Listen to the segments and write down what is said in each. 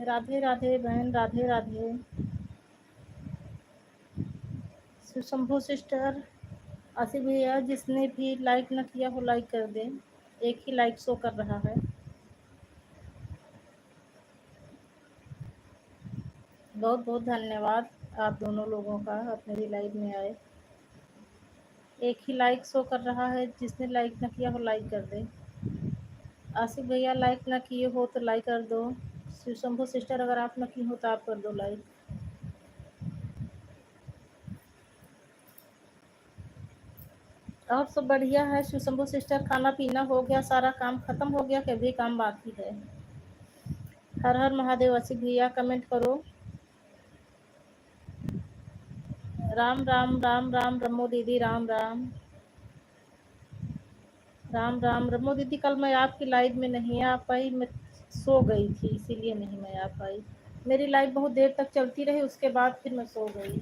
राधे राधे बहन, राधे राधे। शंभू सिस्टर, आसिफ भैया, जिसने भी लाइक न किया हो लाइक कर दे। एक ही लाइक शो कर रहा है। बहुत बहुत धन्यवाद आप दोनों लोगों का, आप मेरी लाइव में आए। एक ही लाइक शो कर रहा है, जिसने लाइक न किया हो लाइक कर दे। आसिफ भैया लाइक न किए हो तो लाइक कर दो। शिव शंभू सिस्टर, अगर आप न की हो तो आप कर दो लाइक। और सब बढ़िया है शिव शंभू सिस्टर, खाना पीना हो गया, सारा काम खत्म हो गया, कभी काम बाकी है? हर हर महादेव। आसिफ भैया कमेंट करो। राम राम राम राम रमो दीदी, राम राम राम राम रमो दीदी। कल मैं आपकी लाइव में नहीं आ पाई, मैं सो गई थी, इसीलिए नहीं मैं आ पाई। मेरी लाइव बहुत देर तक चलती रही, उसके बाद फिर मैं सो गई।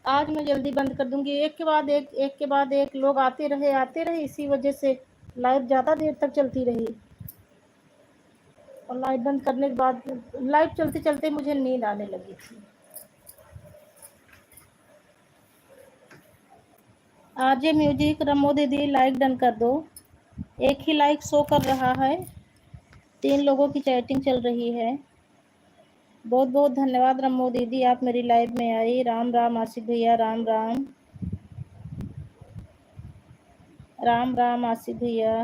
आज मैं जल्दी बंद कर दूंगी। एक के बाद एक के बाद एक लोग आते रहे, इसी वजह से लाइव ज़्यादा देर तक चलती रही। और लाइव बंद करने के बाद लाइव चलते चलते मुझे नींद आने लगी थी। आरजे म्यूजिक, रमो दीदी लाइक डन कर दो। एक ही लाइक शो कर रहा है, 3 लोगों की चैटिंग चल रही है। बहुत बहुत धन्यवाद रमो दीदी, आप मेरी लाइव में आई। राम राम आसिफ भैया, राम राम राम राम आसिफ भैया,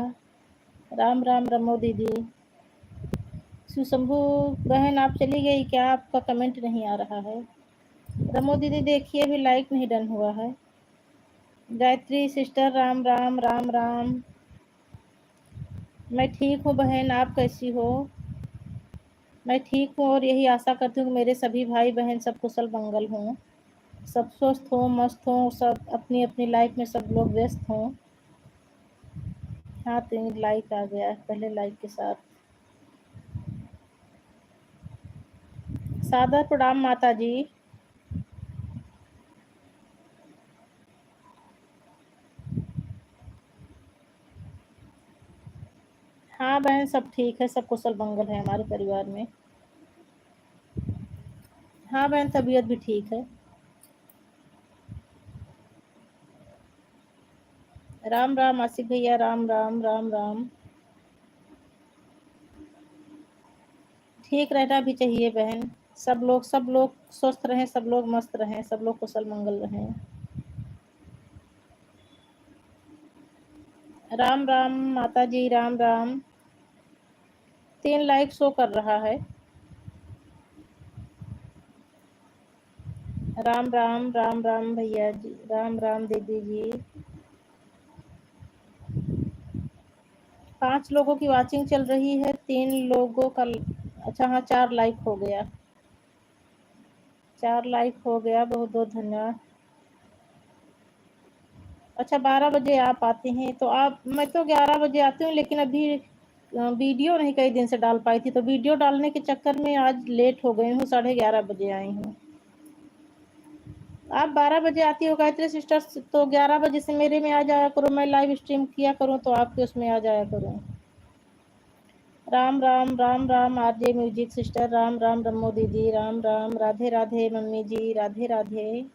राम राम रमो दीदी। सुशंभू बहन आप चली गई क्या? आपका कमेंट नहीं आ रहा है। रमो दीदी देखिए, अभी लाइक नहीं डन हुआ है। गायत्री सिस्टर, राम राम राम राम। मैं ठीक हूँ बहन, आप कैसी हो? मैं ठीक हूँ और यही आशा करती हूँ कि मेरे सभी भाई बहन सब कुशल मंगल हों, सब स्वस्थ हों, मस्त हों, सब अपनी अपनी लाइफ में सब लोग व्यस्त हों। हाँ, 3 लाइक आ गया पहले लाइक के साथ। सादर प्रणाम माता जी। हाँ बहन, सब ठीक है, सब कुशल मंगल है हमारे परिवार में। हाँ बहन, तबीयत भी ठीक है। राम राम आसिफ भैया, राम राम राम राम। ठीक रहना भी चाहिए बहन। सब लोग स्वस्थ रहें, सब लोग मस्त रहें, सब लोग कुशल मंगल रहें। राम राम माता जी, राम राम। 3 लाइक शो कर रहा है। राम राम राम राम भैया जी, राम राम दीदी जी। 5 लोगों की वाचिंग चल रही है, 3 लोगों का अच्छा हाँ 4 लाइक हो गया, 4 लाइक हो गया, बहुत बहुत धन्यवाद। अच्छा 12 बजे आप आते हैं तो आप, मैं तो 11 बजे आती हूँ, लेकिन अभी वीडियो नहीं कई दिन से डाल पाई थी, तो वीडियो डालने के चक्कर में आज लेट हो गई हूँ, 11:30 बजे आई हूँ। आप 12 बजे आती हो गायत्री सिस्टर्स, तो 11 बजे से मेरे में आ जाया करो, मैं लाइव स्ट्रीम किया करूँ तो आपके उसमें आ जाया करूँ। Ram Ram Ram Ram RJ music sister, Ram Ram Ramo दीदी, राम राम राधे राधे मम्मी जी, राधे राधे।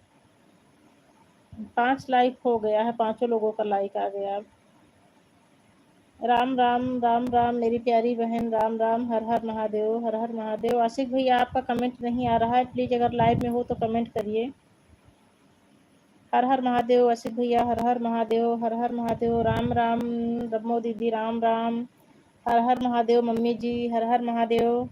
5 लाइक हो गया है, 5 लोगों का लाइक आ गया। राम राम राम राम मेरी प्यारी बहन, राम राम, हर हर महादेव, हर हर महादेव। आशिक भैया आपका कमेंट नहीं आ रहा है, प्लीज अगर लाइव में हो तो कमेंट करिए। हर हर महादेव आशिक भैया, हर हर महादेव, हर हर महादेव। राम राम रमो दीदी, राम राम, हर हर महादेव मम्मी जी, हर हर महादेव।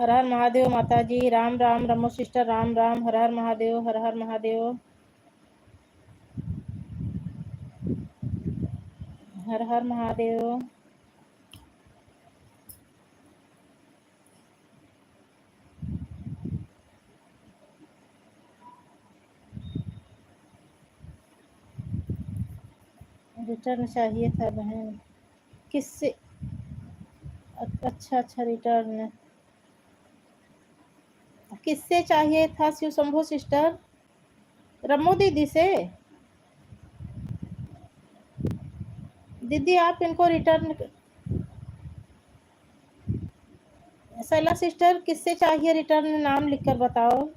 हर हर महादेव माता जी, राम राम रमो सिस्टर, राम राम, हर हर महादेव, हर हर महादेव, हर हर महादेव। रिटर्न चाहिए था बहन। किससे? अच्छा अच्छा, रिटर्न किससे चाहिए था शिव शंभू सिस्टर? रमो दीदी से? दीदी आप इनको रिटर्न, शैला सिस्टर किससे चाहिए रिटर्न, नाम लिखकर बताओ।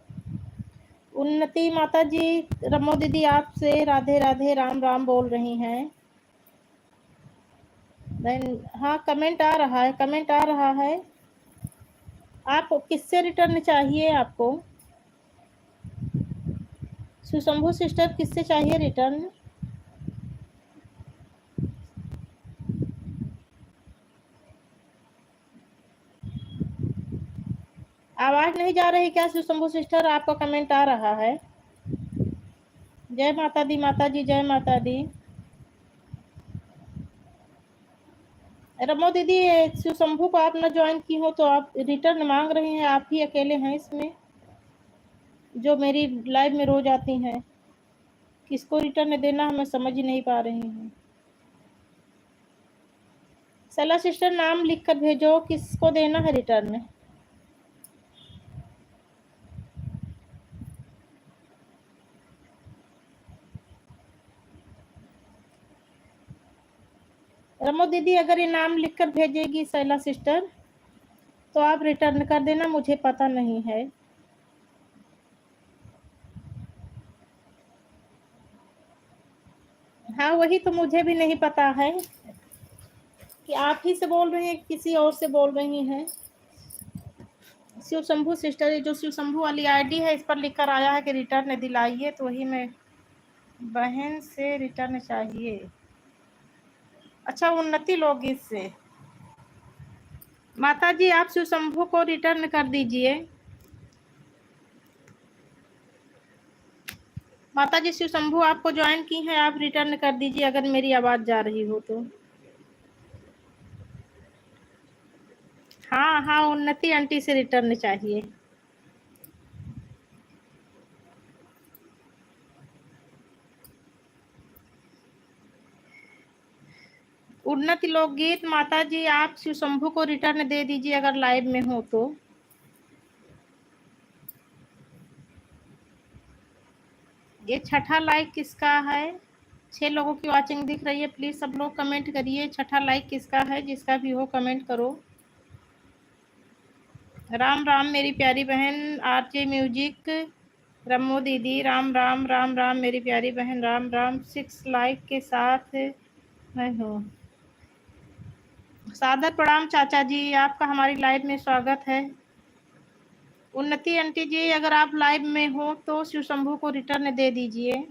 उन्नति माता जी, रमो दीदी आपसे राधे राधे राम राम बोल रही हैं। हाँ कमेंट आ रहा है, कमेंट आ रहा है। आप किससे रिटर्न चाहिए आपको? सुशंभु सिस्टर किससे चाहिए रिटर्न? आवाज नहीं जा रही क्या सुशंभु सिस्टर? आपका कमेंट आ रहा है। जय माता दी माता जी, जय माता दी। रमो दीदी सुशंभु को आप न ज्वाइन की हो तो आप रिटर्न मांग रहे हैं, आप ही अकेले हैं इसमें जो मेरी लाइव में रोज आती हैं। किसको रिटर्न देना है मैं समझ ही नहीं पा रही हूँ। सला सिस्टर नाम लिख कर भेजो, किसको देना है रिटर्न? रमो दीदी अगर ये नाम लिख कर भेजेगी सैला सिस्टर तो आप रिटर्न कर देना, मुझे पता नहीं है। हाँ वही तो मुझे भी नहीं पता है कि आप ही से बोल रही हैं किसी और से बोल रही हैं। शिव शंभू सिस्टर, ये जो शिव शंभू वाली आईडी है इस पर लिख कर आया है कि रिटर्न दिलाइए, तो वही मैं, बहन से रिटर्न चाहिए। अच्छा उन्नति लोग इससे, माता जी आप शिव शंभू को रिटर्न कर दीजिए। माता जी शिव शंभू आपको ज्वाइन की है, आप रिटर्न कर दीजिए अगर मेरी आवाज जा रही हो तो। हाँ हाँ, उन्नति आंटी से रिटर्न चाहिए। उन्नति लोकगीत, माता जी आप शिव शंभू को रिटर्न दे दीजिए अगर लाइव में हो तो। ये छठा लाइक किसका है? 6 लोगों की वाचिंग दिख रही है, प्लीज सब लोग कमेंट करिए छठा लाइक किसका है, जिसका भी हो कमेंट करो। राम राम मेरी प्यारी बहन आरजे म्यूजिक, रमो दीदी राम राम राम राम मेरी प्यारी बहन राम राम। 6 लाइक के साथ मैं हूँ। सादर प्रणाम चाचा जी, आपका हमारी लाइव में स्वागत है। उन्नति आंटी जी अगर आप लाइव में हो तो शिव शंभू को रिटर्न दे दीजिए।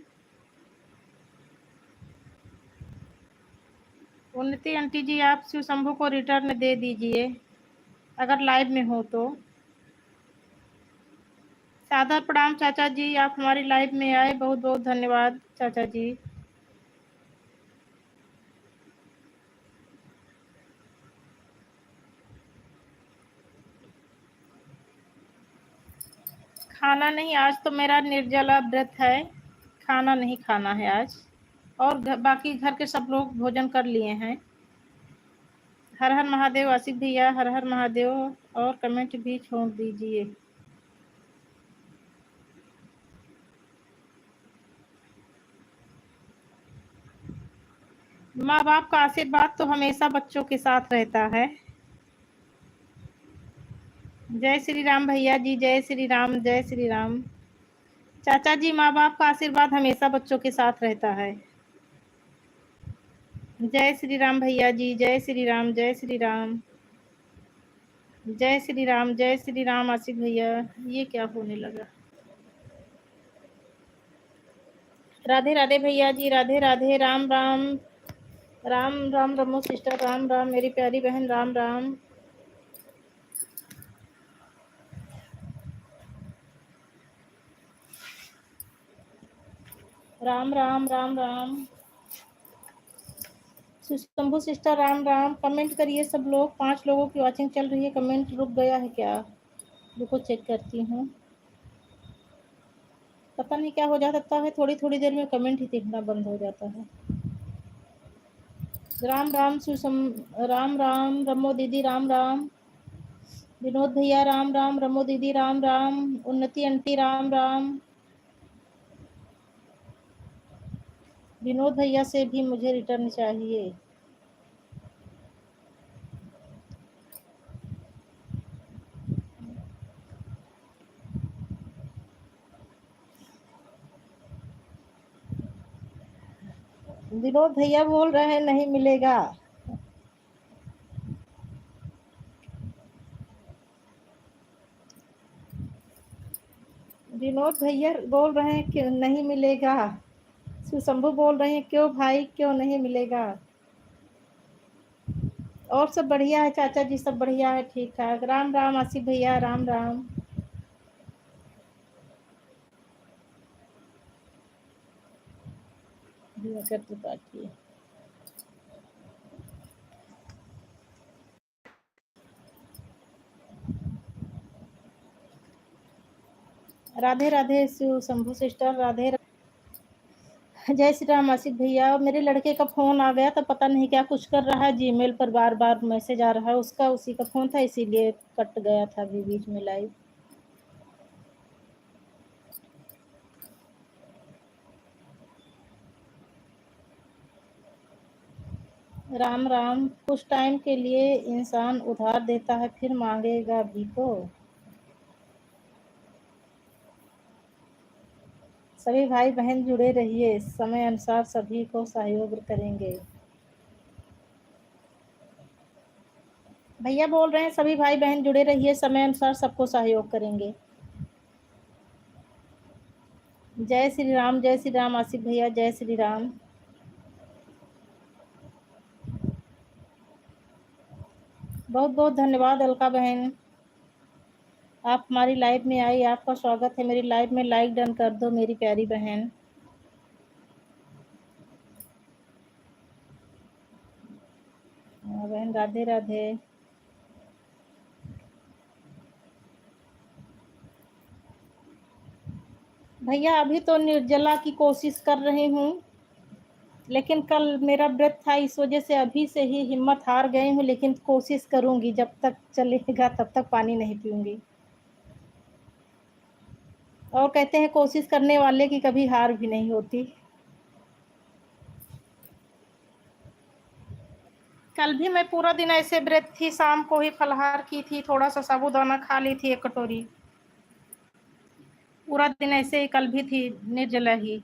उन्नति आंटी जी आप शिव शंभू को रिटर्न दे दीजिए अगर लाइव में हो तो। सादर प्रणाम चाचा जी, आप हमारी लाइव में आए, बहुत बहुत धन्यवाद चाचा जी। खाना नहीं, आज तो मेरा निर्जला व्रत है, खाना नहीं खाना है आज। और बाकी घर के सब लोग भोजन कर लिए हैं। हर हर महादेव आसिफ भैया, हर हर महादेव, और कमेंट भी छोड़ दीजिए। माँ बाप का आशीर्वाद तो हमेशा बच्चों के साथ रहता है। जय श्री राम भैया जी, जय श्री राम, जय श्री राम। चाचा जी माँ बाप का आशीर्वाद हमेशा बच्चों के साथ रहता है। जय श्री राम भैया जी, जय श्री राम, जय श्री राम, जय श्री राम, जय श्री राम आसिफ भैया। ये क्या होने लगा? राधे राधे भैया जी, राधे राधे, राम राम, राम राम रमो सिस्टर, राम राम मेरी प्यारी बहन, राम राम। राम राम राम राम। शंभू सिस्टर राम राम। कमेंट करिए सब लोग, 5 लोगों की वॉचिंग चल रही है, कमेंट रुक गया है क्या? रुको चेक करती हूँ। पता नहीं क्या हो जाता है, थोड़ी थोड़ी देर में कमेंट ही दिखना बंद हो जाता है। राम राम राम राम रमो दीदी राम राम। विनोद भैया राम राम। रमो दीदी राम राम। उन्नति आंटी राम राम। विनोद भैया से भी मुझे रिटर्न चाहिए। विनोद भैया बोल रहे हैं नहीं मिलेगा। विनोद भैया बोल रहे हैं कि नहीं मिलेगा। सुशंभु बोल रहे हैं क्यों भाई क्यों नहीं मिलेगा। और सब बढ़िया है चाचा जी, सब बढ़िया है, ठीक ठाक। राम राम आसिफ भैया राम राम। त्रिपाठी राधे राधे शंभू सिस्टर राधे राधे। जय श्री राम आसिफ भैया। मेरे लड़के का फोन आ गया था, पता नहीं क्या कुछ कर रहा है, जीमेल पर बार बार मैसेज आ रहा है उसका, उसी का फोन था इसीलिए कट गया था अभी बीच में लाइव। राम राम। कुछ टाइम के लिए इंसान उधार देता है फिर मांगेगा भी तो। सभी भाई बहन जुड़े रहिए, समय अनुसार सभी को सहयोग करेंगे। भैया बोल रहे हैं सभी भाई बहन जुड़े रहिए, समय अनुसार सबको सहयोग करेंगे। जय श्री राम आसिफ भैया, जय श्री राम। बहुत बहुत धन्यवाद अलका बहन, आप हमारी लाइव में आई, आपका स्वागत है मेरी लाइव में। लाइक डन कर दो मेरी प्यारी बहन। बहन राधे राधे। भैया अभी तो निर्जला की कोशिश कर रही हूँ, लेकिन कल मेरा व्रत था इस वजह से अभी से ही हिम्मत हार गई हूँ, लेकिन कोशिश करूंगी, जब तक चलेगा तब तक पानी नहीं पीऊंगी। और कहते हैं कोशिश करने वाले की कभी हार भी नहीं होती। कल भी मैं पूरा दिन ऐसे व्रत थी, शाम को ही फलाहार की थी, थोड़ा सा साबूदाना खा ली थी 1 कटोरी। पूरा दिन ऐसे ही कल भी थी निर्जला ही।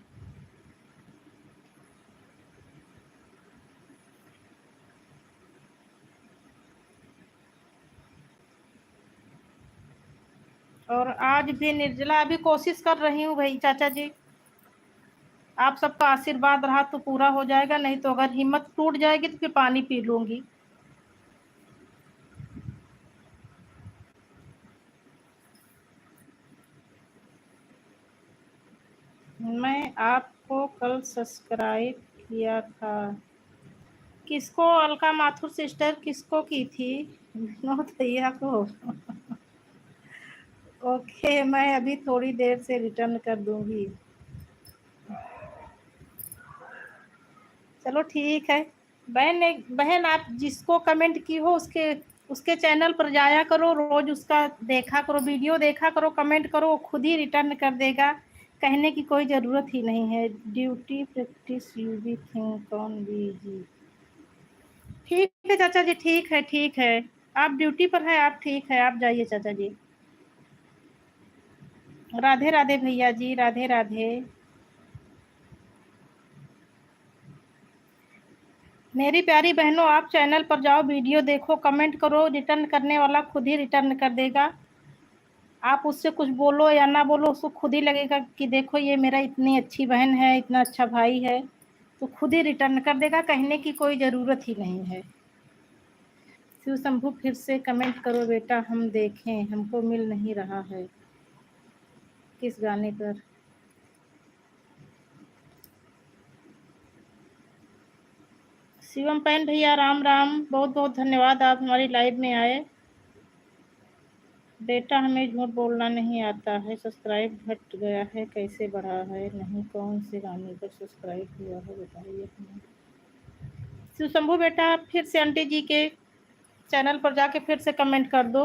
और आज भी निर्जला, अभी कोशिश कर रही हूँ भाई चाचा जी, आप सबका आशीर्वाद रहा तो पूरा हो जाएगा, नहीं तो अगर हिम्मत टूट जाएगी तो फिर पानी पी लूंगी। मैं आपको कल सब्सक्राइब किया था। किसको? अलका माथुर सिस्टर किसको की थी? विनोद भैया को। ओके, मैं अभी थोड़ी देर से रिटर्न कर दूंगी। चलो ठीक है। बहन आप जिसको कमेंट की हो उसके उसके चैनल पर जाया करो, रोज उसका देखा करो, वीडियो देखा करो, कमेंट करो, वो खुद ही रिटर्न कर देगा, कहने की कोई ज़रूरत ही नहीं है। Duty practice you be think on BG. ठीक है चाचा जी, ठीक है ठीक है। आप ड्यूटी पर है, आप ठीक है, आप जाइए चाचा जी। राधे राधे भैया जी, राधे राधे। मेरी प्यारी बहनों, आप चैनल पर जाओ, वीडियो देखो, कमेंट करो, रिटर्न करने वाला खुद ही रिटर्न कर देगा। आप उससे कुछ बोलो या ना बोलो, उसको खुद ही लगेगा कि देखो ये मेरा इतनी अच्छी बहन है, इतना अच्छा भाई है, तो खुद ही रिटर्न कर देगा, कहने की कोई ज़रूरत ही नहीं है। शिव शंभू फिर से कमेंट करो बेटा, हम देखें, हमको मिल नहीं रहा है। किस गाने पर? शिवम पैन भैया राम राम, बहुत बहुत धन्यवाद, आप हमारी लाइव में आए। बेटा हमें झूठ बोलना नहीं आता है, सब्सक्राइब घट गया है, कैसे बढ़ा है? नहीं, कौन से गाने पर सब्सक्राइब हुआ है बताइए हमें। शंभू बेटा फिर से आंटी जी के चैनल पर जाके फिर से कमेंट कर दो।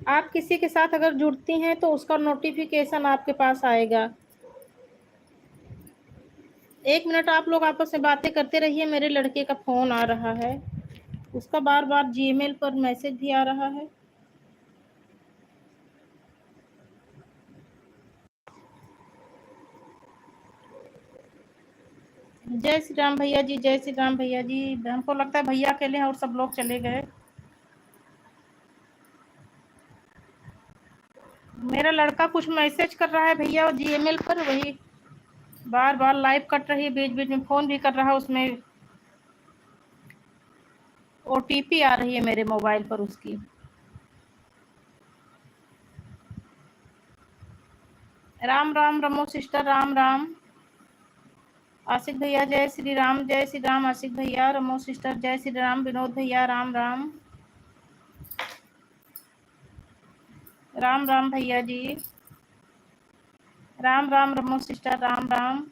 आप किसी के साथ अगर जुड़ती हैं तो उसका नोटिफिकेशन आपके पास आएगा। 1 मिनट आप लोग आपस में बातें करते रहिए, मेरे लड़के का फोन आ रहा है, उसका बार बार जीमेल पर मैसेज भी आ रहा है। जय श्री राम भैया जी, जय श्री राम भैया जी। हमको लगता है भैया अकेले हैं और सब लोग चले गए। मेरा लड़का कुछ मैसेज कर रहा है भैया जीमेल पर, वही बार बार लाइव कट रही है, बीच बीच में फोन भी कर रहा है, उसमें ओटीपी आ रही है मेरे मोबाइल पर उसकी। राम राम रमो सिस्टर, राम राम। आशिक भैया जय श्री राम, जय श्री राम। आशिक भैया, रमो सिस्टर जय श्री राम। विनोद भैया राम राम, राम राम भैया जी, राम राम रमो सिस्टर, राम राम।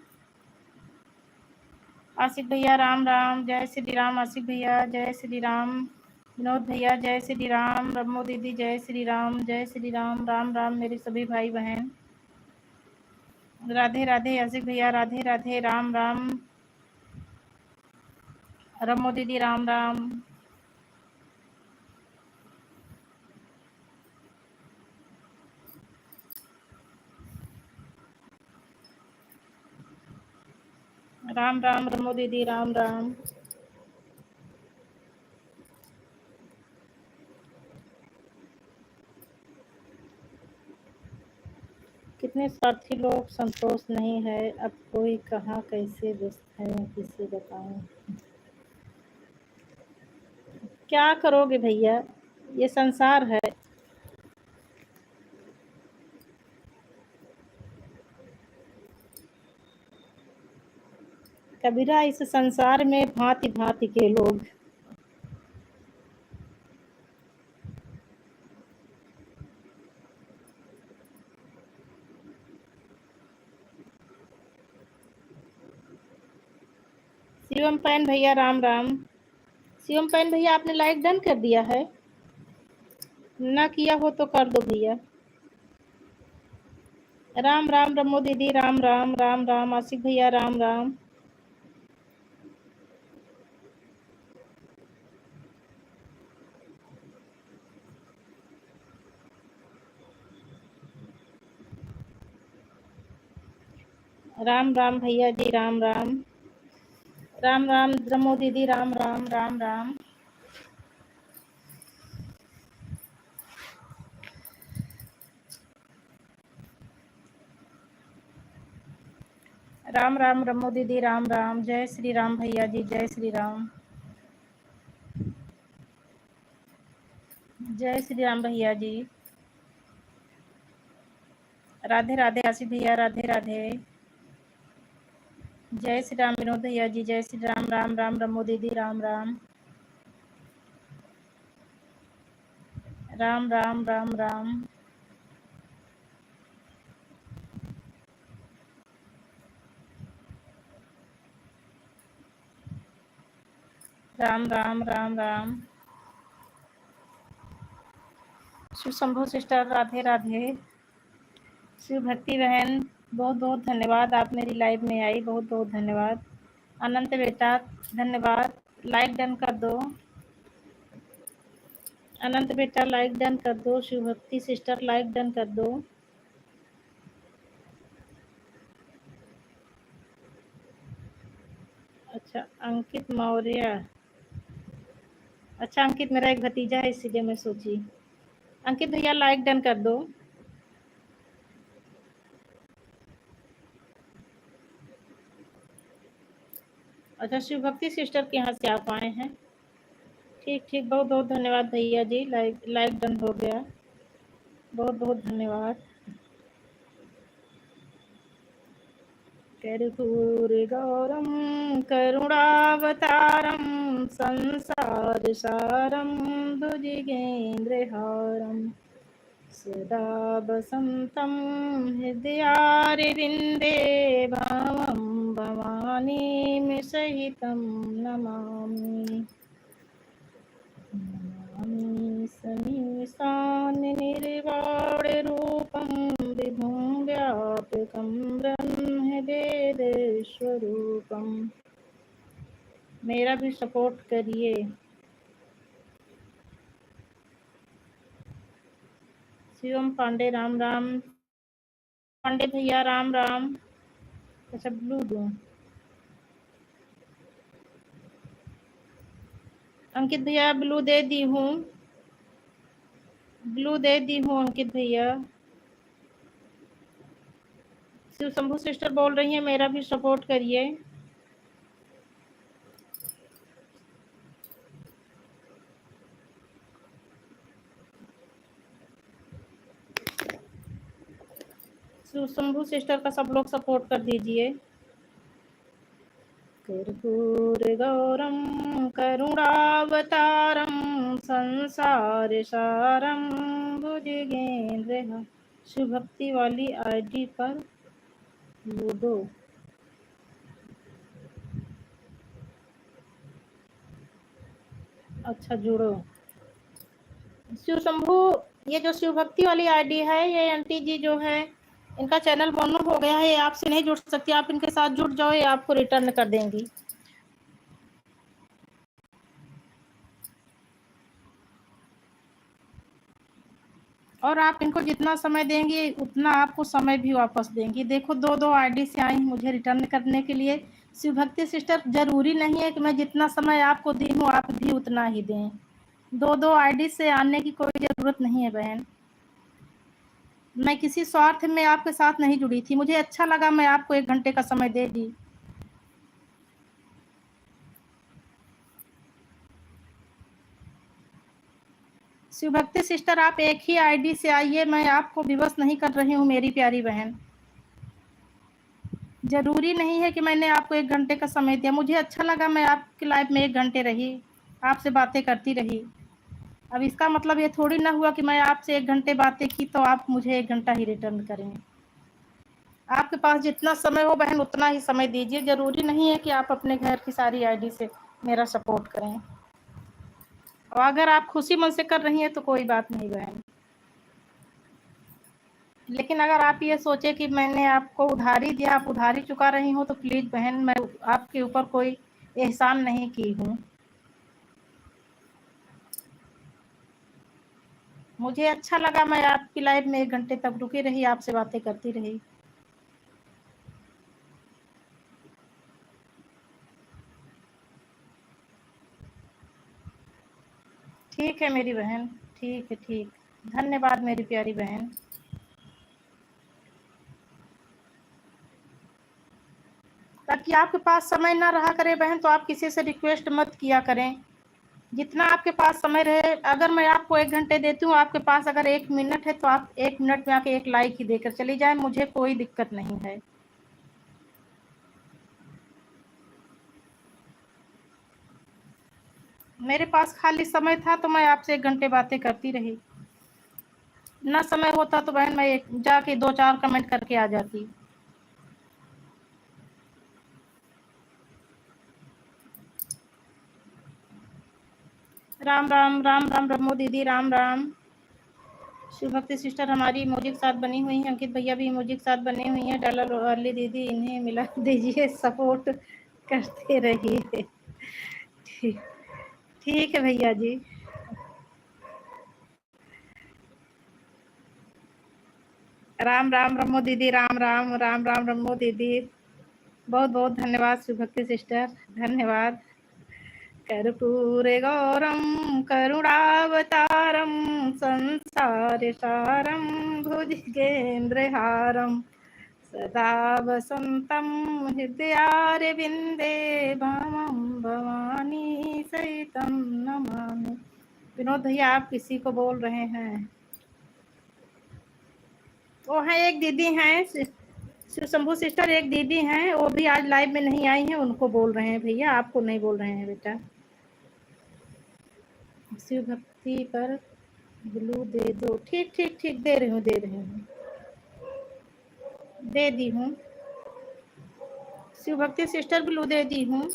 आशिक भैया राम राम, जय श्री राम। आशिक भैया जय श्री राम। विनोद भैया जय श्री राम। रमो दीदी जय श्री राम, जय श्री राम। राम राम मेरे सभी भाई बहन, राधे राधे। आशिक भैया राधे राधे, राम राम। रमो दीदी राम राम। राम राम रमो दीदी, राम राम। कितने स्वार्थी लोग, संतोष नहीं है अब कोई कहाँ कैसे व्यस्त है, मैं किसे बताऊं। क्या करोगे भैया, ये संसार है। कबीरा इस संसार में भांति भांति के लोग। शिवम पैन भैया राम राम। शिवम पैन भैया आपने लाइक डन कर दिया है? ना किया हो तो कर दो भैया। राम राम रमो दीदी, राम राम। राम राम आशिक भैया, राम राम। राम राम भैया जी, राम राम। राम राम रमो दीदी, राम राम। राम राम। राम राम रमो दीदी, राम राम। जय श्री राम भैया जी, जय श्री राम। जय श्री राम भैया जी, राधे राधे। आशिक भैया राधे राधे। जय श्री राम विनोद भैया जी, जय श्री राम। राम राम रमो दीदी, राम राम। राम राम, राम राम। राम राम, राम राम। शिव शंभू सिस्टर राधे राधे। शिव भक्ति बहन बहुत बहुत धन्यवाद, आप मेरी लाइव में आई, बहुत बहुत धन्यवाद। अनंत बेटा धन्यवाद, लाइक डन कर दो। अनंत बेटा लाइक डन कर दो। शिव भक्ति सिस्टर लाइक डन कर दो। अच्छा अंकित मौर्य, अच्छा अंकित मेरा एक भतीजा है इसीलिए मैं सोची। अंकित भैया लाइक डन कर दो। अच्छा शिव भक्ति सिस्टर के यहाँ से आप आए हैं, ठीक ठीक, बहुत बहुत धन्यवाद भैया जी, लाइक लाइक डन हो गया, बहुत बहुत धन्यवाद। कर्पूर गौरम करुणावतारं संसारसारं भुजगेन्द्रहारं सदा वसन्तं हृदयारविन्दे भावं भवानीं सहितं नमामि। नमामि समीशान्निर्वाणरूपं विभुं व्यापकं ब्रह्मवेदस्वरूपं। मेरा भी सपोर्ट करिए। शिवम पांडे राम राम। पांडे भैया राम राम। अच्छा ब्लू दूं? अंकित भैया ब्लू दे दी हूँ, ब्लू दे दी हूँ अंकित भैया। शिव शंभू सिस्टर बोल रही हैं मेरा भी सपोर्ट करिए। शिव शंभू सिस्टर का सब लोग सपोर्ट कर दीजिए। कर्पूर गौरम करुणावतारम संसार सारम भुजगेन्द्र। शिव भक्ति वाली आईडी पर लूडो। अच्छा जुड़ो। शिव शंभू, ये जो शिव भक्ति वाली आईडी है, ये आंटी जी जो है इनका चैनल बंद हो गया है, आपसे नहीं जुड़ सकती। आप इनके साथ जुड़ जाओ, ये आपको रिटर्न कर देंगी। और आप इनको जितना समय देंगे उतना आपको समय भी वापस देंगी। देखो दो दो आईडी से आई मुझे रिटर्न करने के लिए। शिव भक्ति सिस्टर, जरूरी नहीं है कि मैं जितना समय आपको दी हूँ आप भी उतना ही दें। दो दो आईडी से आने की कोई जरूरत नहीं है बहन। मैं किसी स्वार्थ में आपके साथ नहीं जुड़ी थी, मुझे अच्छा लगा, मैं आपको 1 घंटे का समय दे दी। शिव भक्ति सिस्टर, आप एक ही आईडी से आइए, मैं आपको विवश नहीं कर रही हूँ मेरी प्यारी बहन। जरूरी नहीं है कि मैंने आपको 1 घंटे का समय दिया, मुझे अच्छा लगा, मैं आपकी लाइफ में 1 घंटे रही, आपसे बातें करती रही। अब इसका मतलब ये थोड़ी ना हुआ कि मैं आपसे 1 घंटे बातें की तो आप मुझे 1 घंटा ही रिटर्न करें। आपके पास जितना समय हो बहन उतना ही समय दीजिए। जरूरी नहीं है कि आप अपने घर की सारी आईडी से मेरा सपोर्ट करें। और अगर आप खुशी मन से कर रही हैं तो कोई बात नहीं बहन। लेकिन अगर आप ये सोचे कि मैंने आपको उधारी दिया, आप उधारी चुका रही हो, तो प्लीज बहन, मैं आपके ऊपर कोई एहसान नहीं की हूँ। मुझे अच्छा लगा, मैं आपकी लाइफ में 1 घंटे तक रुकी रही, आपसे बातें करती रही। ठीक है मेरी बहन, ठीक है, ठीक। धन्यवाद मेरी प्यारी बहन। ताकि आपके पास समय ना रहा करे बहन तो आप किसी से रिक्वेस्ट मत किया करें। जितना आपके पास समय रहे, अगर मैं आपको 1 घंटे देती हूँ, आपके पास अगर 1 मिनट है तो आप 1 मिनट में आके 1 लाइक ही देकर चली जाए, मुझे कोई दिक्कत नहीं है। मेरे पास खाली समय था तो मैं आपसे 1 घंटे बातें करती रही। ना समय होता तो बहन मैं जाके 2-4 कमेंट करके आ जाती। राम राम राम राम रमो दीदी राम राम। शिव भक्ति सिस्टर हमारी इमोजी के साथ बनी हुई है, अंकित भैया भी इमोजी के साथ बने हुई हैं। डॉलर वाली दीदी इन्हें मिला दीजिए, सपोर्ट करते रहिए। ठीक, ठीक है भैया जी। राम राम रमो दीदी राम राम राम राम रमो दीदी। बहुत बहुत धन्यवाद शिव भक्ति सिस्टर, धन्यवाद। कर्पूरे गौरम करुणावतारम संसार सारम भुजगेन्द्रहारम सदा वसन्तं हृदयारविन्दे भावं भवानी सहितं नमामि। विनोद भैया आप किसी को बोल रहे हैं? वो है एक दीदी हैं शिव शंभू सिस्टर एक दीदी हैं, वो भी आज लाइव में नहीं आई हैं, उनको बोल रहे हैं भैया, आपको नहीं बोल रहे हैं बेटा। शिव भक्ति पर ब्लू दे दो। ठीक ठीक ठीक, दे रही हूँ दे रही हूँ, दे दी हूँ। शिव भक्ति सिस्टर ब्लू दे दी हूँ।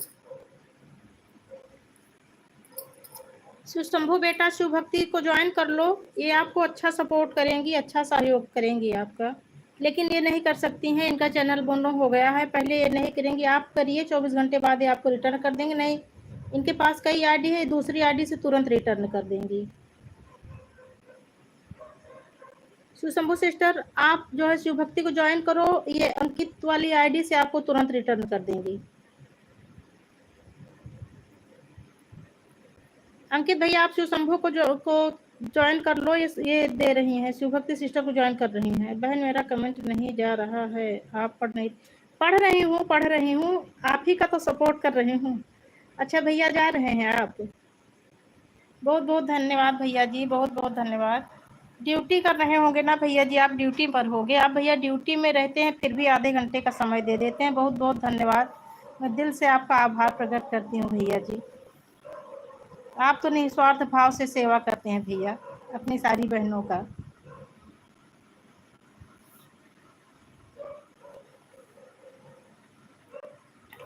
शिव शंभू बेटा शिव भक्ति को ज्वाइन कर लो, ये आपको अच्छा सपोर्ट करेंगी, अच्छा सहयोग करेंगी आपका। लेकिन ये नहीं कर सकती हैं, इनका चैनल बंद हो गया है, पहले ये नहीं करेंगी। आप करिए, 24 घंटे बाद ये आपको रिटर्न कर देंगे। नहीं, इनके पास कई आईडी है, दूसरी आईडी से तुरंत रिटर्न कर देंगी। शिव शंभू सिस्टर आप जो है शिव भक्ति को ज्वाइन करो, ये अंकित वाली आईडी से आपको तुरंत रिटर्न कर देंगी। अंकित भैया आप शिव शंभू को ज्वाइन कर लो, ये दे रही हैं, शिव भक्ति सिस्टर को ज्वाइन कर रही हैं। बहन मेरा कमेंट नहीं जा रहा है, आप पढ़ रही हूँ, आप ही का तो सपोर्ट कर रही हूँ। अच्छा भैया जा रहे हैं आप, बहुत बहुत धन्यवाद भैया जी, बहुत बहुत धन्यवाद। ड्यूटी कर रहे होंगे ना भैया जी, आप ड्यूटी पर होंगे। आप भैया ड्यूटी में रहते हैं, फिर भी आधे घंटे का समय दे देते हैं, बहुत बहुत धन्यवाद। मैं दिल से आपका आभार प्रकट करती हूँ भैया जी, आप तो निस्वार्थ भाव से सेवा करते हैं भैया अपनी सारी बहनों का।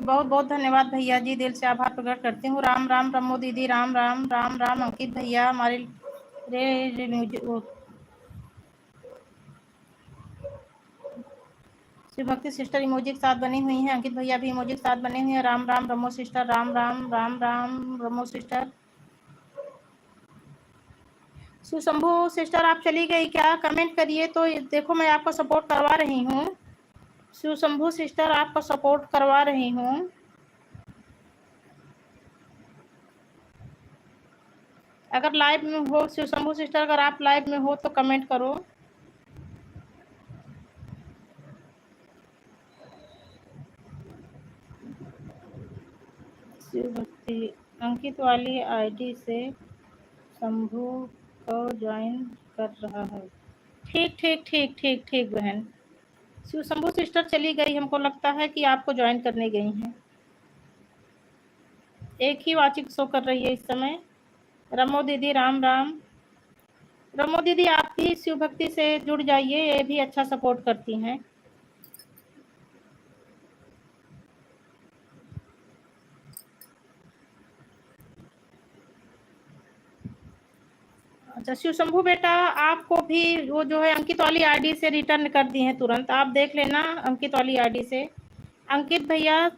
बहुत बहुत धन्यवाद भैया जी, दिल से आभार प्रकट करती हूँ। राम राम रमो दीदी, राम राम राम राम। अंकित भैया हमारे शिव भक्ति सिस्टर इमोजी के साथ बनी हुई हैं, अंकित भैया भी इमोजी के साथ बने हुए हैं। Ram Ram Ramo sister, Ram Ram Ram Ram Ramo sister. Shiv Shambhu sister आप चली गई क्या? कमेंट करिए तो देखो, मैं आपको सपोर्ट करवा रही हूँ। शिव शंभू सिस्टर आपको सपोर्ट करवा रही हूँ। अगर लाइव में हो शिव शंभू सिस्टर, अगर आप लाइव में हो तो कमेंट करो। शिव भक्ति अंकित वाली आईडी से शंभू को ज्वाइन कर रहा है। ठीक ठीक ठीक ठीक ठीक बहन, शिव शंभू सिस्टर चली गई, हमको लगता है कि आपको ज्वाइन करने गई हैं। एक ही वाचिक शो कर रही है इस समय। रमो दीदी राम राम। रमो दीदी आप भी शिव भक्ति से जुड़ जाइए, ये भी अच्छा सपोर्ट करती हैं। अच्छा शिव शंभू बेटा आपको भी वो जो है अंकित वाली आईडी से रिटर्न कर दी है तुरंत, आप देख लेना अंकित वाली आईडी से। अंकित भैया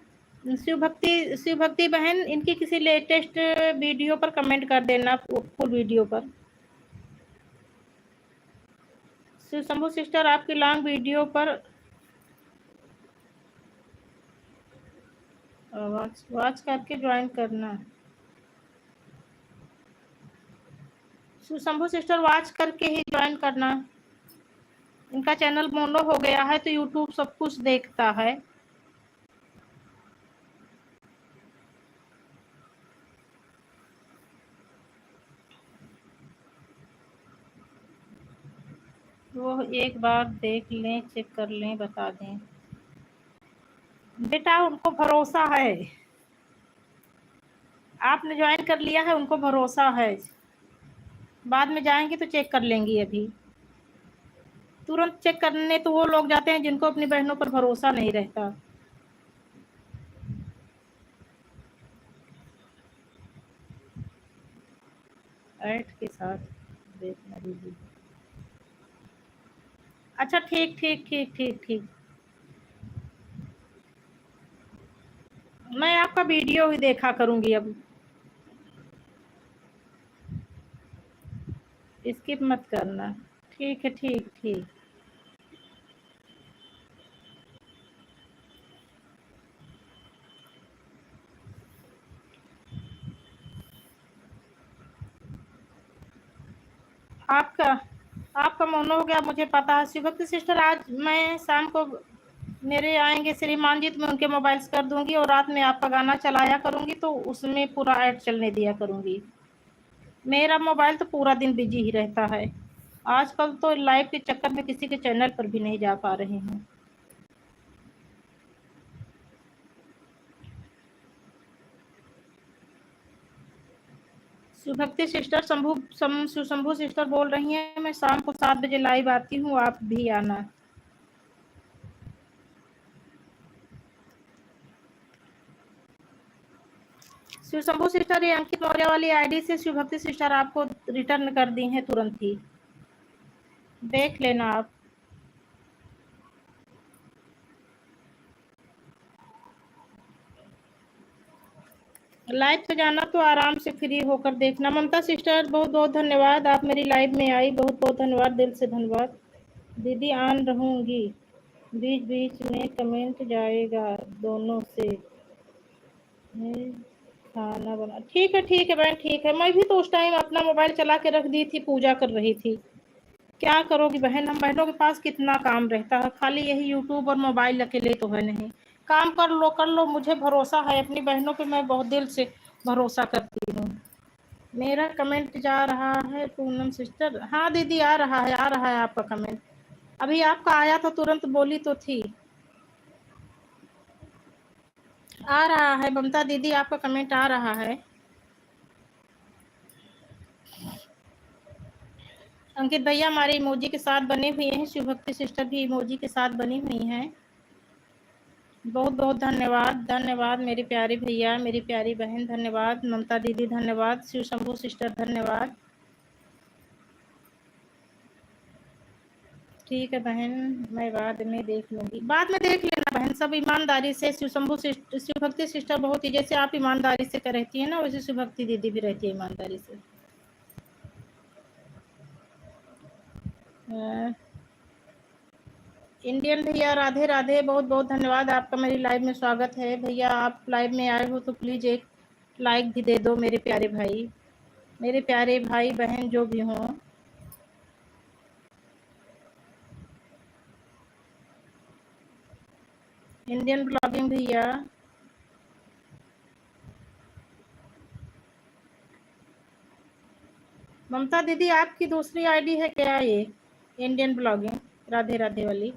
शिव भक्ति बहन इनकी किसी लेटेस्ट वीडियो पर कमेंट कर देना, फुल वीडियो पर। शिव शंभू सिस्टर आपकी लॉन्ग वीडियो पर वॉच करके ज्वाइन करना। शिव शंभू सिस्टर वॉच करके ही ज्वाइन करना। इनका चैनल मोनो हो गया है तो यूट्यूब सब कुछ देखता है। वो एक बार देख लें, चेक कर लें, बता दें। बेटा उनको भरोसा है, आपने ज्वाइन कर लिया है, उनको भरोसा है। बाद में जाएंगे तो चेक कर लेंगी, अभी तुरंत चेक करने तो वो लोग जाते हैं जिनको अपनी बहनों पर भरोसा नहीं रहता। ऐड के साथ देखना दीदी। अच्छा ठीक ठीक ठीक ठीक ठीक, मैं आपका वीडियो ही देखा करूंगी, अब स्किप मत करना। ठीक है ठीक ठीक। आपका मौन हो गया, मुझे पता है। शिवभक्ति सिस्टर आज मैं शाम को मेरे आएंगे श्रीमान जी तो मैं उनके मोबाइल से कर दूंगी, और रात में आपका गाना चलाया करूंगी तो उसमें पूरा ऐड चलने दिया करूंगी। मेरा मोबाइल तो पूरा दिन बिजी ही रहता है, आजकल तो लाइव के चक्कर में किसी के चैनल पर भी नहीं जा पा रही हूँ। सुभक्ति सिस्टर शंभू सिस्टर बोल रही हैं, मैं शाम को 7 बजे लाइव आती हूँ, आप भी आना। शिव शंभू सिस्टर, ये अंकित मौर्य वाली आईडी से शिवभक्ति सिस्टर आपको रिटर्न कर दी हैं तुरंत ही, देख लेना आप। लाइव पे जाना तो आराम से फ्री होकर देखना। ममता सिस्टर बहुत बहुत धन्यवाद, आप मेरी लाइव में आई, बहुत बहुत धन्यवाद, दिल से धन्यवाद। दीदी ऑन रहूंगी, बीच बीच में कमेंट जाएगा दोनों से, खाना बना। ठीक है बहन, ठीक है। मैं भी तो उस टाइम अपना मोबाइल चला के रख दी थी, पूजा कर रही थी। क्या करोगी बहन, हम बहनों के पास कितना काम रहता है, खाली यही यूट्यूब और मोबाइल अकेले तो है नहीं। काम कर लो, मुझे भरोसा है अपनी बहनों पे, मैं बहुत दिल से भरोसा करती हूँ। मेरा कमेंट जा रहा है पूनम सिस्टर। हाँ दीदी आ रहा है आपका कमेंट, अभी आपका आया था, तुरंत बोली तो थी। आ रहा है ममता दीदी, आपका कमेंट आ रहा है। अंकित भैया हमारे इमोजी के साथ बने हुए हैं, शिवभक्ति सिस्टर भी इमोजी के साथ बनी हुई हैं। बहुत बहुत धन्यवाद, धन्यवाद मेरे प्यारे भैया, मेरी प्यारी बहन, धन्यवाद। ममता दीदी धन्यवाद, शिव शंभू सिस्टर धन्यवाद। ठीक है बहन, मैं बाद में देख लूंगी, बाद में देख लेना बहन, सब ईमानदारी से। शिवभक्ति सिस्टर बहुत ही, जैसे आप ईमानदारी से रहती है ना, वैसे शिवभक्ति दीदी भी रहती है ईमानदारी से। इंडियन भैया राधे राधे, बहुत बहुत धन्यवाद आपका, मेरी लाइव में स्वागत है। भैया आप लाइव में आए हो तो प्लीज़ एक लाइक भी दे दो मेरे प्यारे भाई, मेरे प्यारे भाई बहन जो भी हों। इंडियन ब्लॉगिंग भैया, ममता दीदी आपकी दूसरी आईडी है क्या ये, इंडियन ब्लॉगिंग राधे राधे वाली?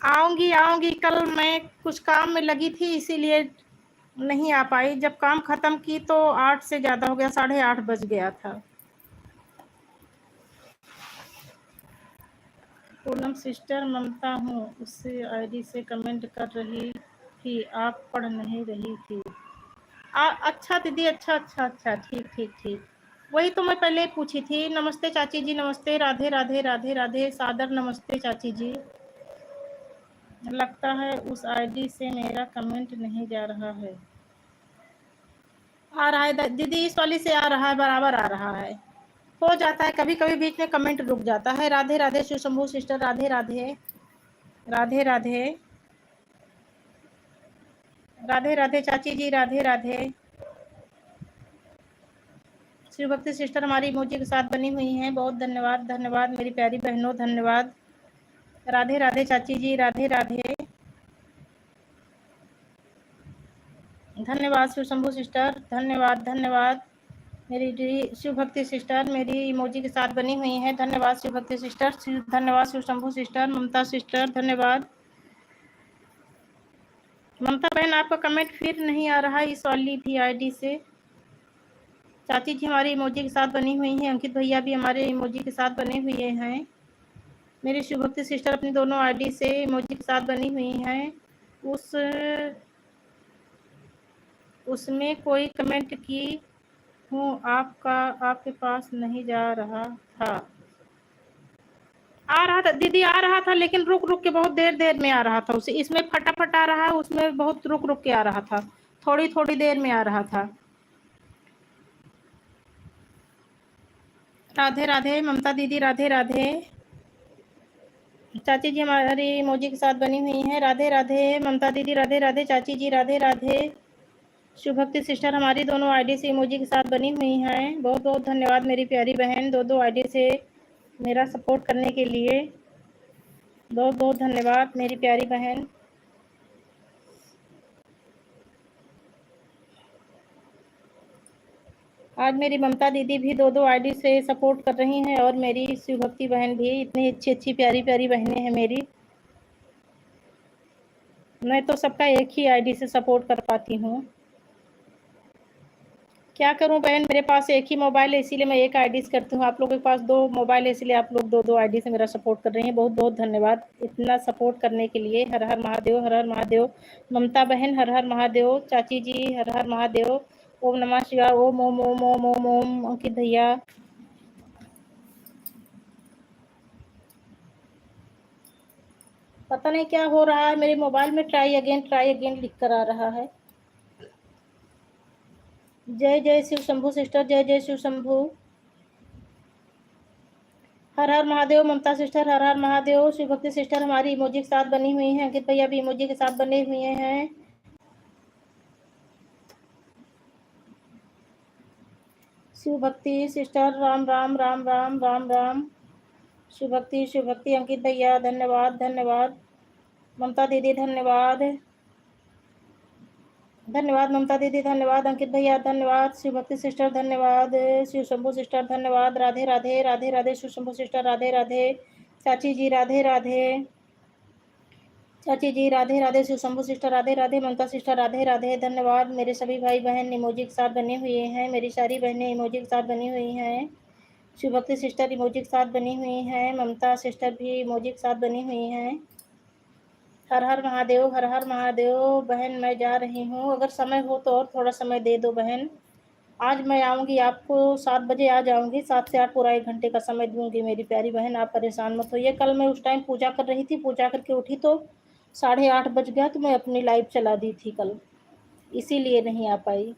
आऊंगी, कल मैं कुछ काम में लगी थी इसीलिए नहीं आ पाई। जब काम खत्म की तो 8 से ज़्यादा हो गया, 8:30 बज गया था। पूनम सिस्टर ममता हूँ, उससे आईडी से कमेंट कर रही थी, आप पढ़ नहीं रही थी। अच्छा दीदी, अच्छा, ठीक। वही तो मैं पहले पूछी थी। नमस्ते चाची जी, नमस्ते, राधे राधे राधे राधे, सादर नमस्ते चाची जी। लगता है उस आईडी से मेरा कमेंट नहीं जा रहा है। आ रहा है दीदी, इस वाली से आ रहा है, बराबर आ रहा है। हो जाता है कभी कभी बीच में कमेंट रुक जाता है। राधे राधे शिव शंभू सिस्टर, राधे राधे राधे राधे राधे राधे चाची जी, राधे राधे। शिवभक्ति सिस्टर हमारी इमोजी के साथ बनी हुई हैं, बहुत धन्यवाद, धन्यवाद मेरी प्यारी बहनों, धन्यवाद। राधे राधे चाची जी, राधे राधे, धन्यवाद शिव शंभू सिस्टर, धन्यवाद मेरी शिवभक्ति सिस्टर मेरी इमोजी के साथ बनी हुई हैं। धन्यवाद शिवभक्ति सिस्टर, धन्यवाद शिव शंभू सिस्टर, ममता सिस्टर धन्यवाद। ममता बहन आपका कमेंट फिर नहीं आ रहा है इस वाली भी आईडी से। चाची जी हमारी इमोजी के साथ बनी हुई हैं, अंकित भैया भी हमारे इमोजी के साथ बने हुए हैं। मेरी शिवभक्ति सिस्टर अपनी दोनों आईडी से इमोजी के साथ बनी हुई हैं। उसमें कोई कमेंट की हूँ, आपके पास नहीं जा रहा था। आ रहा था दीदी, आ रहा था, लेकिन रुक रुक के बहुत देर में आ रहा था। उसे इसमें फटाफट आ रहा है, उसमें बहुत रुक रुक के आ रहा था, थोड़ी देर में आ रहा था। राधे राधे ममता दीदी, राधे राधे। चाची जी हमारी इमोजी के साथ बनी हुई हैं, राधे राधे ममता दीदी, राधे राधे चाची जी, राधे राधे। शिवभक्ति सिस्टर हमारी दोनों आईडी से इमोजी के साथ बनी हुई हैं। बहुत बहुत धन्यवाद मेरी प्यारी बहन, दो आईडी से मेरा सपोर्ट करने के लिए, बहुत बहुत धन्यवाद मेरी प्यारी बहन। आज मेरी ममता दीदी भी 2-2 आईडी से सपोर्ट कर रही हैं और मेरी शिवभक्ति बहन भी। इतनी अच्छी-अच्छी प्यारी-प्यारी बहनें हैं मेरी। मैं तो सबका एक ही आईडी से सपोर्ट कर पाती हूँ। क्या करूँ बहन, मेरे पास एक ही मोबाइल है, इसीलिए मैं एक आईडी से करती हूँ। आप लोगों के पास 2 मोबाइल है, इसलिए आप लोग 2-2 आईडी से मेरा सपोर्ट कर रही हैं। बहुत-बहुत धन्यवाद इतना सपोर्ट करने के लिए। हर हर महादेव, हर हर महादेव। ममता बहन हर हर महादेव। चाची जी हर हर महादेव। ओम नमः शिवाय। ओम ओम ओम ओम ओम ओम। अंकित भैया पता नहीं क्या हो रहा है, मेरे मोबाइल में ट्राई अगेन लिख कर आ रहा है। जय जय शिव शंभू सिस्टर, जय जय शिव शंभू। हर हर महादेव। ममता सिस्टर हर हर महादेव। शिवभक्ति सिस्टर हमारी इमोजी के साथ बनी हुई हैं। अंकित भैया भी इमोजी के साथ बने हुए हैं। शिवभक्ति सिस्टर राम राम राम राम राम राम। शिवभक्ति अंकित भैया धन्यवाद धन्यवाद। ममता दीदी धन्यवाद धन्यवाद। ममता दीदी धन्यवाद। अंकित भैया धन्यवाद। शिवभक्ति सिस्टर धन्यवाद। शिव शंभू सिस्टर धन्यवाद। राधे राधे राधे राधे। शिव शंभू सिस्टर राधे राधे। चाची जी राधे राधे। चाची जी राधे राधे। शिव शंभू सिस्टर राधे राधे। ममता सिस्टर राधे राधे। धन्यवाद। मेरे सभी भाई बहन इमोजी के साथ बने हुए हैं। मेरी सारी बहनें इमोजी के साथ बनी हुई हैं। शिवभक्ति सिस्टर इमोजी के साथ बनी हुई हैं। ममता सिस्टर भी इमोजी के साथ बनी हुई हैं। हर हर महादेव, हर हर महादेव। बहन मैं जा रही हूँ, अगर समय हो तो और थोड़ा समय दे दो बहन। आज मैं आऊँगी, आपको 7 बजे आ जाऊँगी। 7 से 8 पूरा 1 घंटे का समय दूँगी मेरी प्यारी बहन, आप परेशान मत होइए। कल मैं उस टाइम पूजा कर रही थी, पूजा करके उठी तो 8:30 बज गया, तो मैं अपनी लाइव चला दी थी कल, इसीलिए नहीं आ पाई।